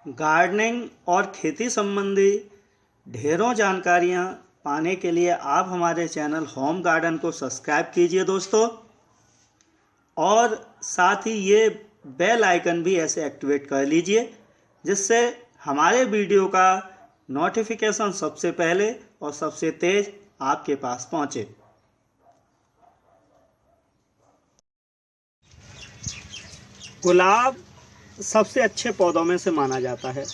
Gardening और खेती संबंधी ढेरों जानकारियाँ पाने के लिए आप हमारे चैनल होम गार्डन को सब्सक्राइब कीजिए दोस्तों, और साथ ही ये बेल आइकन भी ऐसे एक्टिवेट कर लीजिए जिससे हमारे वीडियो का नोटिफिकेशन सबसे पहले और सबसे तेज आपके पास पहुँचे। गुलाब सबसे अच्छे पौधों में से माना जाता है।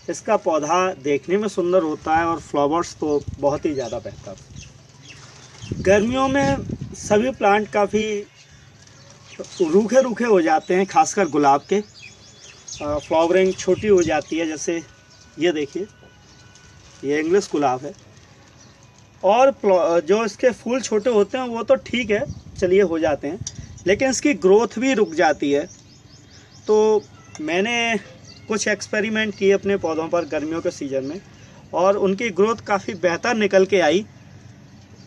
इसका पौधा देखने में सुंदर होता है और फ्लावर्स तो बहुत ही ज़्यादा बेहतर। गर्मियों में सभी प्लांट काफ़ी रूखे रूखे हो जाते हैं, खासकर गुलाब के फ्लावरिंग छोटी हो जाती है। जैसे ये देखिए, ये इंग्लिश गुलाब है और जो इसके फूल छोटे होते हैं वो तो ठीक है, चलिए हो जाते हैं, लेकिन इसकी ग्रोथ भी रुक जाती है। तो मैंने कुछ एक्सपेरिमेंट किए अपने पौधों पर गर्मियों के सीज़न में और उनकी ग्रोथ काफ़ी बेहतर निकल के आई।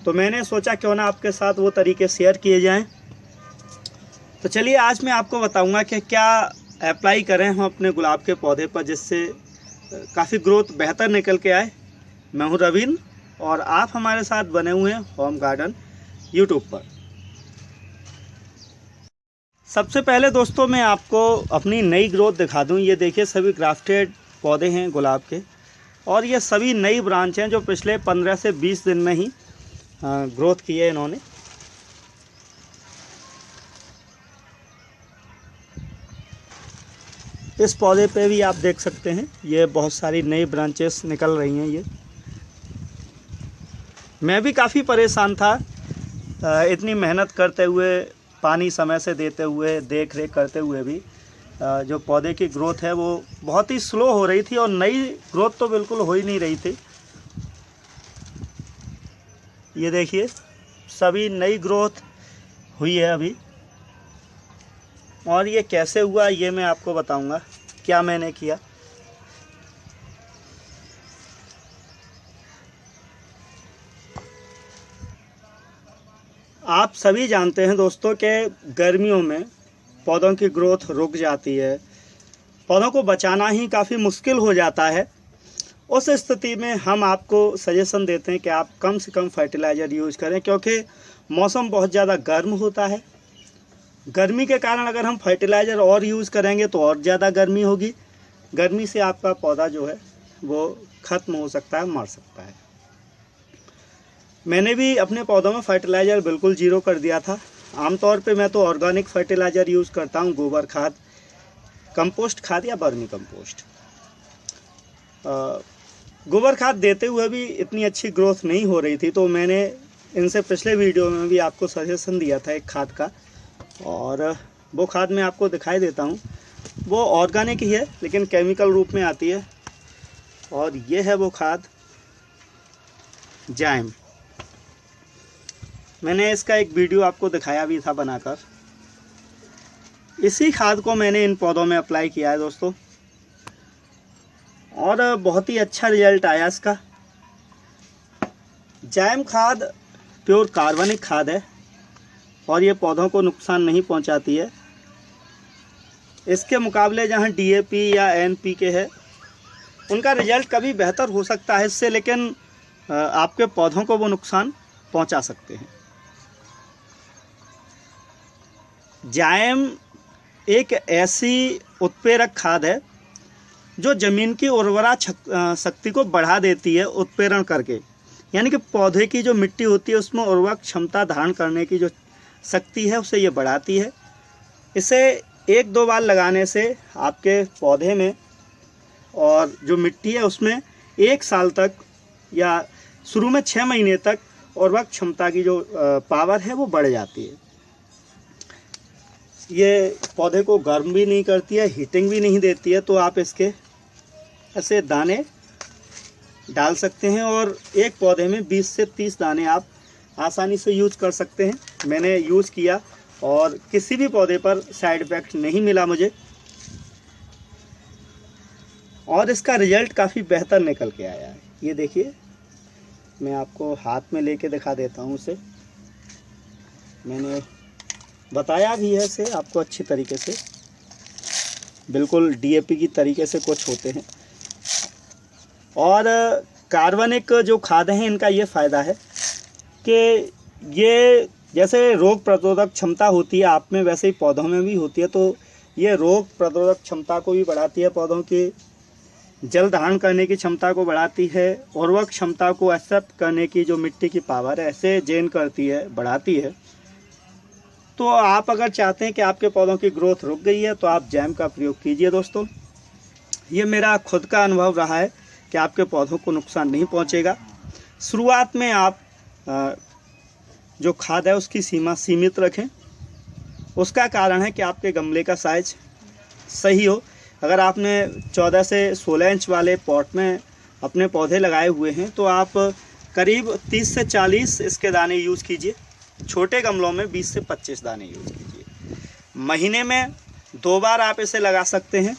तो मैंने सोचा क्यों ना आपके साथ वो तरीके शेयर किए जाएं। तो चलिए आज मैं आपको बताऊंगा कि क्या अप्लाई करें हम अपने गुलाब के पौधे पर जिससे काफ़ी ग्रोथ बेहतर निकल के आए। मैं हूं रवीन और आप हमारे साथ बने हुए हैं होम गार्डन यूट्यूब पर। सबसे पहले दोस्तों मैं आपको अपनी नई ग्रोथ दिखा दूं। ये देखिए, सभी ग्राफ्टेड पौधे हैं गुलाब के और ये सभी नई ब्रांच हैं जो पिछले 15 से 20 दिन में ही ग्रोथ की है इन्होंने। इस पौधे पे भी आप देख सकते हैं, ये बहुत सारी नई ब्रांचेस निकल रही हैं। ये मैं भी काफ़ी परेशान था इतनी मेहनत करते हुए, पानी समय से देते हुए, देख रेख करते हुए भी जो पौधे की ग्रोथ है वो बहुत ही स्लो हो रही थी और नई ग्रोथ तो बिल्कुल हो ही नहीं रही थी। ये देखिए, सभी नई ग्रोथ हुई है अभी। और ये कैसे हुआ ये मैं आपको बताऊंगा, क्या मैंने किया। आप सभी जानते हैं दोस्तों कि गर्मियों में पौधों की ग्रोथ रुक जाती है, पौधों को बचाना ही काफ़ी मुश्किल हो जाता है। उस स्थिति में हम आपको सजेशन देते हैं कि आप कम से कम फर्टिलाइज़र यूज़ करें, क्योंकि मौसम बहुत ज़्यादा गर्म होता है। गर्मी के कारण अगर हम फर्टिलाइज़र और यूज़ करेंगे तो और ज़्यादा गर्मी होगी। गर्मी से आपका पौधा जो है वो ख़त्म हो सकता है, मर सकता है। मैंने भी अपने पौधों में फर्टिलाइज़र बिल्कुल ज़ीरो कर दिया था। आमतौर पे मैं तो ऑर्गेनिक फर्टिलाइज़र यूज़ करता हूँ, गोबर खाद, कंपोस्ट खाद या वर्मी कंपोस्ट। गोबर खाद देते हुए भी इतनी अच्छी ग्रोथ नहीं हो रही थी, तो मैंने इनसे पिछले वीडियो में भी आपको सजेशन दिया था एक खाद का, और वो खाद मैं आपको दिखाई देता हूँ। वो ऑर्गेनिक ही है लेकिन केमिकल रूप में आती है, और ये है वो खाद जाइम। मैंने इसका एक वीडियो आपको दिखाया भी था बनाकर। इसी खाद को मैंने इन पौधों में अप्लाई किया है दोस्तों, और बहुत ही अच्छा रिजल्ट आया इसका। जाइम खाद प्योर कार्बनिक खाद है और ये पौधों को नुकसान नहीं पहुंचाती है। इसके मुकाबले जहां डीएपी या एनपीके है उनका रिजल्ट कभी बेहतर हो सकता है इससे, लेकिन आपके पौधों को वो नुकसान पहुंचा सकते हैं। जाइम एक ऐसी उत्प्रेरक खाद है जो ज़मीन की उर्वरा शक्ति को बढ़ा देती है उत्प्रेरण करके, यानी कि पौधे की जो मिट्टी होती है उसमें उर्वरक क्षमता धारण करने की जो शक्ति है उसे ये बढ़ाती है। इसे 1-2 बार लगाने से आपके पौधे में और जो मिट्टी है उसमें 1 साल तक या शुरू में 6 महीने तक उर्वरक क्षमता की जो पावर है वो बढ़ जाती है। ये पौधे को गर्म भी नहीं करती है, हीटिंग भी नहीं देती है। तो आप इसके ऐसे दाने डाल सकते हैं और एक पौधे में 20 से 30 दाने आप आसानी से यूज़ कर सकते हैं। मैंने यूज़ किया और किसी भी पौधे पर साइड इफ़ेक्ट नहीं मिला मुझे, और इसका रिज़ल्ट काफ़ी बेहतर निकल के आया है। ये देखिए, मैं आपको हाथ में लेके दिखा देता हूँ उसे। मैंने बताया भी है इसे आपको अच्छी तरीके से। बिल्कुल DAP की तरीके से कुछ होते हैं। और कार्बनिक जो खाद हैं इनका ये फ़ायदा है कि ये जैसे रोग प्रतिरोधक क्षमता होती है आप में, वैसे ही पौधों में भी होती है। तो ये रोग प्रतिरोधक क्षमता को भी बढ़ाती है, पौधों की जल धारण करने की क्षमता को बढ़ाती है, उर्वरक क्षमता को एक्सेप्ट करने की जो मिट्टी की पावर है ऐसे जेन करती है, बढ़ाती है। तो आप अगर चाहते हैं कि आपके पौधों की ग्रोथ रुक गई है तो आप जैम का प्रयोग कीजिए दोस्तों। ये मेरा खुद का अनुभव रहा है कि आपके पौधों को नुकसान नहीं पहुंचेगा। शुरुआत में आप जो खाद है उसकी सीमा सीमित रखें। उसका कारण है कि आपके गमले का साइज सही हो। अगर आपने 14 से 16 इंच वाले पॉट में अपने पौधे लगाए हुए हैं तो आप करीब 30 से 40 इसके दाने यूज़ कीजिए। छोटे गमलों में 20 से 25 दाने यूज़ कीजिए। महीने में 2 बार आप इसे लगा सकते हैं।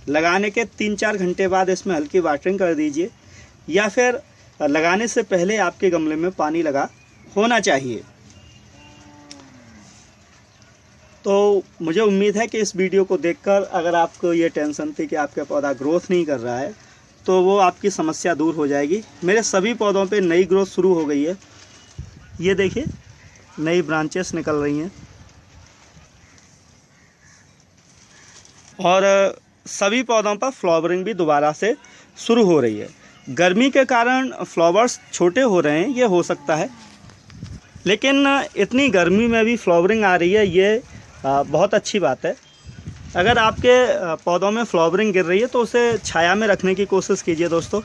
लगाने के 3-4 घंटे बाद इसमें हल्की वाटरिंग कर दीजिए, या फिर लगाने से पहले आपके गमले में पानी लगा होना चाहिए। तो मुझे उम्मीद है कि इस वीडियो को देखकर अगर आपको ये टेंशन थी कि आपका पौधा ग्रोथ नहीं कर रहा है तो वो आपकी समस्या दूर हो जाएगी। मेरे सभी पौधों पे नई ग्रोथ शुरू हो गई है। ये देखिए नई ब्रांचेस निकल रही हैं और सभी पौधों पर फ्लावरिंग भी दोबारा से शुरू हो रही है। गर्मी के कारण फ्लावर्स छोटे हो रहे हैं, ये हो सकता है, लेकिन इतनी गर्मी में भी फ्लावरिंग आ रही है, ये बहुत अच्छी बात है। अगर आपके पौधों में फ्लावरिंग गिर रही है तो उसे छाया में रखने की कोशिश कीजिए दोस्तों।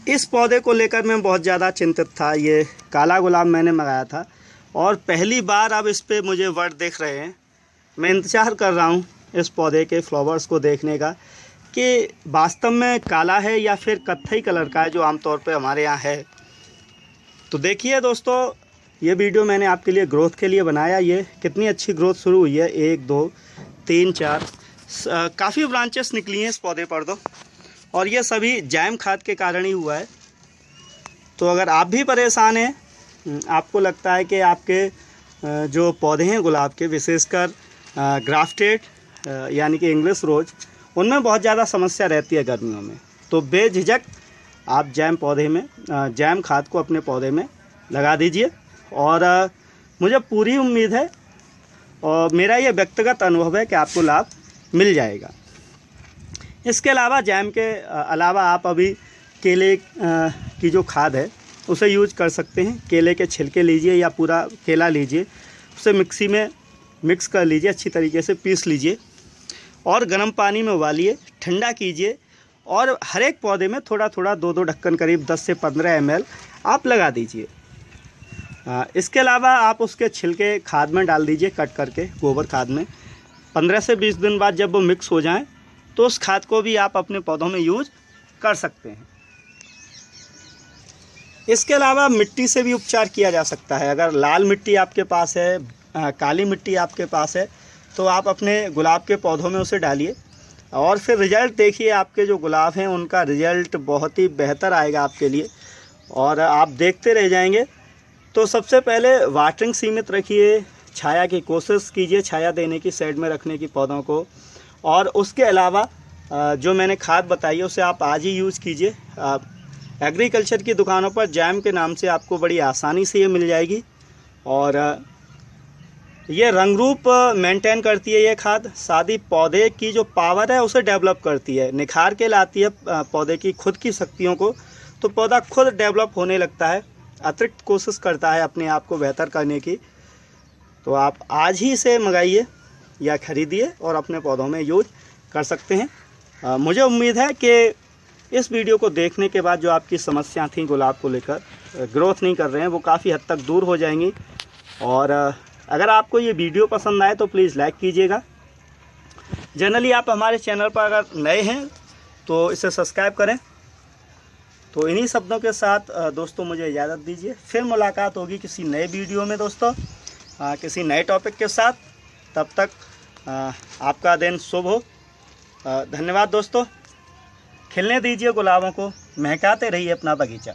इस पौधे को लेकर मैं बहुत ज़्यादा चिंतित था। ये काला गुलाब मैंने मंगाया था और पहली बार अब इस पे मुझे वर्ड दिख रहे हैं। मैं इंतज़ार कर रहा हूँ इस पौधे के फ्लावर्स को देखने का कि वास्तव में काला है या फिर कत्थई कलर का है, जो आमतौर पे हमारे यहाँ है। तो देखिए दोस्तों, ये वीडियो मैंने आपके लिए ग्रोथ के लिए बनाया। ये कितनी अच्छी ग्रोथ शुरू हुई है, 1 2 3 4 काफ़ी ब्रांचेस निकली हैं इस पौधे पर तो, और ये सभी जैम खाद के कारण ही हुआ है। तो अगर आप भी परेशान हैं, आपको लगता है कि आपके जो पौधे हैं गुलाब के, विशेषकर ग्राफ्टेड यानी कि इंग्लिश रोज, उनमें बहुत ज़्यादा समस्या रहती है गर्मियों में, तो बेझिझक आप जैम पौधे में जैम खाद को अपने पौधे में लगा दीजिए। और मुझे पूरी उम्मीद है और मेरा ये व्यक्तिगत अनुभव है कि आपको लाभ मिल जाएगा। इसके अलावा जैम के अलावा आप अभी केले की जो खाद है उसे यूज कर सकते हैं। केले के छिलके लीजिए या पूरा केला लीजिए, उसे मिक्सी में मिक्स कर लीजिए, अच्छी तरीके से पीस लीजिए और गर्म पानी में उबालिए, ठंडा कीजिए और हर एक पौधे में थोड़ा थोड़ा 2-2 ढक्कन करीब 10 से 15 ml आप लगा दीजिए। इसके अलावा आप उसके छिलके खाद में डाल दीजिए, कट करके गोबर खाद में। 15 से 20 दिन बाद जब वो मिक्स हो जाएं तो उस खाद को भी आप अपने पौधों में यूज कर सकते हैं। इसके अलावा मिट्टी से भी उपचार किया जा सकता है। अगर लाल मिट्टी आपके पास है, काली मिट्टी आपके पास है, तो आप अपने गुलाब के पौधों में उसे डालिए और फिर रिज़ल्ट देखिए। आपके जो गुलाब हैं उनका रिज़ल्ट बहुत ही बेहतर आएगा आपके लिए और आप देखते रह जाएंगे। तो सबसे पहले वाटरिंग सीमित रखिए, छाया की कोशिश कीजिए, छाया देने की, साइड में रखने की पौधों को। और उसके अलावा जो मैंने खाद बताई है उसे आप आज ही यूज़ कीजिए। एग्रीकल्चर की दुकानों पर जैम के नाम से आपको बड़ी आसानी से ये मिल जाएगी और ये रंग रूप मेंटेन करती है ये खाद। साथ ही पौधे की जो पावर है उसे डेवलप करती है, निखार के लाती है पौधे की खुद की शक्तियों को। तो पौधा खुद डेवलप होने लगता है, अतिरिक्त कोशिश करता है अपने आप को बेहतर करने की। तो आप आज ही इसे मंगाइए या ख़रीदिए और अपने पौधों में यूज कर सकते हैं। मुझे उम्मीद है कि इस वीडियो को देखने के बाद जो आपकी समस्या थी गुलाब को लेकर, ग्रोथ नहीं कर रहे हैं, वो काफ़ी हद तक दूर हो जाएंगी। और अगर आपको ये वीडियो पसंद आए तो प्लीज़ लाइक कीजिएगा। जनरली आप हमारे चैनल पर अगर नए हैं तो इसे सब्सक्राइब करें। तो इन्हीं शब्दों के साथ दोस्तों मुझे इजाज़त दीजिए। फिर मुलाकात होगी किसी नए वीडियो में दोस्तों, किसी नए टॉपिक के साथ। तब तक आपका दिन शुभ हो। धन्यवाद दोस्तों। खिलने दीजिए गुलाबों को, महकाते रहिए अपना बगीचा।